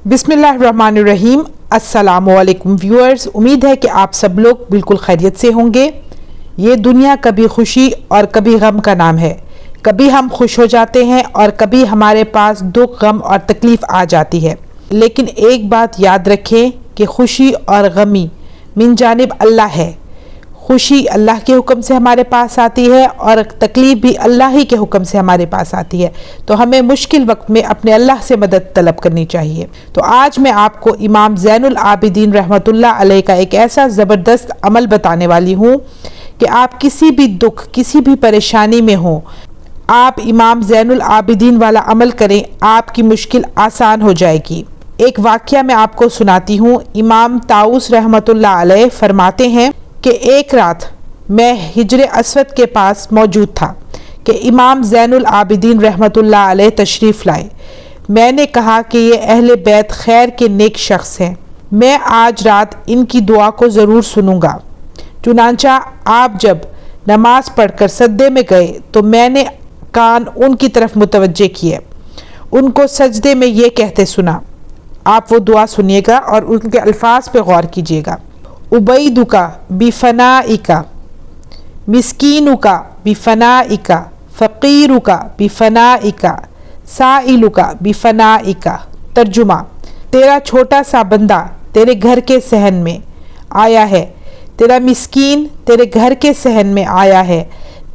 बिस्मिल्लाहिर्रहमानिर्रहीम। अस्सलामुअलैकुम व्यूअर्स, उम्मीद है कि आप सब लोग बिल्कुल खैरियत से होंगे। ये दुनिया कभी खुशी और कभी गम का नाम है। कभी हम खुश हो जाते हैं और कभी हमारे पास दुख, गम और तकलीफ़ आ जाती है। लेकिन एक बात याद रखें कि खुशी और गमी मिन जानिब अल्लाह है। खुशी अल्लाह के हुक्म से हमारे पास आती है और तकलीफ़ भी अल्लाह ही के हुक्म से हमारे पास आती है। तो हमें मुश्किल वक्त में अपने अल्लाह से मदद तलब करनी चाहिए। तो आज मैं आपको इमाम ज़ैनुल आबिदीन रहमतुल्लाह अलैह का एक ऐसा ज़बरदस्त अमल बताने वाली हूँ कि आप किसी भी दुख, किसी भी परेशानी में हो, आप इमाम ज़ैनुल आबिदीन वाला अमल करें, आपकी मुश्किल आसान हो जाएगी। एक वाक़या मैं आपको सुनाती हूँ। इमाम ताऊस रहमतुल्लाह अलैह फरमाते हैं कि एक रात मैं हिजर अस्वद के पास मौजूद था कि इमाम ज़ैनुल आबिदीन रहमतुल्लाह अलैह तशरीफ़ लाए। मैंने कहा कि ये अहले बैत खैर के नेक शख्स हैं, मैं आज रात इनकी दुआ को ज़रूर सुनूंगा। चुनांचा आप जब नमाज पढ़कर सजदे में गए तो मैंने कान उनकी तरफ मुतवज्जे किए, उनको सजदे में ये कहते सुना। आप वो दुआ सुनिएगा और उनके अल्फाज पे गौर कीजिएगा। उबैदुका बिफनाइका, मिस्कीनुका बिफनाइका, फ़कीरुका बिफनाइका, साइलुका बिफनाइका। तर्जुमा: तेरा छोटा सा बंदा तेरे घर के सहन में आया है, तेरा मिस्कीन तेरे घर के सहन में आया है,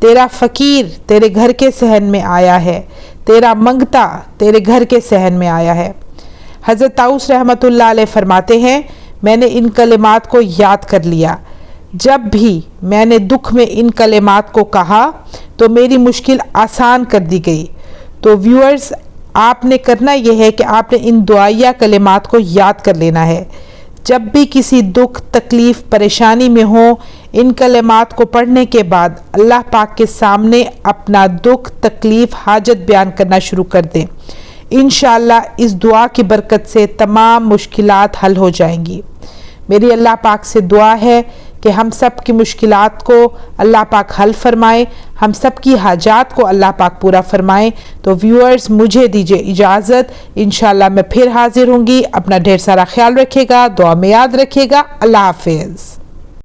तेरा फ़कीर तेरे घर के सहन में आया है, तेरा मंगता तेरे घर के सहन में आया है। हज़रत ताऊस रहमतुल्लाह अलैह फरमाते हैं, मैंने इन कलिमात को याद कर लिया। जब भी मैंने दुख में इन कलिमात को कहा तो मेरी मुश्किल आसान कर दी गई। तो व्यूअर्स, आपने करना यह है कि आपने इन दुआया कलिमात को याद कर लेना है। जब भी किसी दुख, तकलीफ़, परेशानी में हो, इन कलिमात को पढ़ने के बाद अल्लाह पाक के सामने अपना दुख, तकलीफ़, हाजत बयान करना शुरू कर दें। इंशाअल्लाह इस दुआ की बरकत से तमाम मुश्किलात हल हो जाएंगी। मेरी अल्लाह पाक से दुआ है कि हम सब की मुश्किलात को अल्लाह पाक हल फरमाए, हम सब की हाजात को अल्लाह पाक पूरा फरमाए। तो व्यूअर्स, मुझे दीजिए इजाज़त। इंशाअल्लाह मैं फिर हाजिर होंगी। अपना ढेर सारा ख्याल रखिएगा, दुआ में याद रखिएगा। अल्लाह हाफिज़।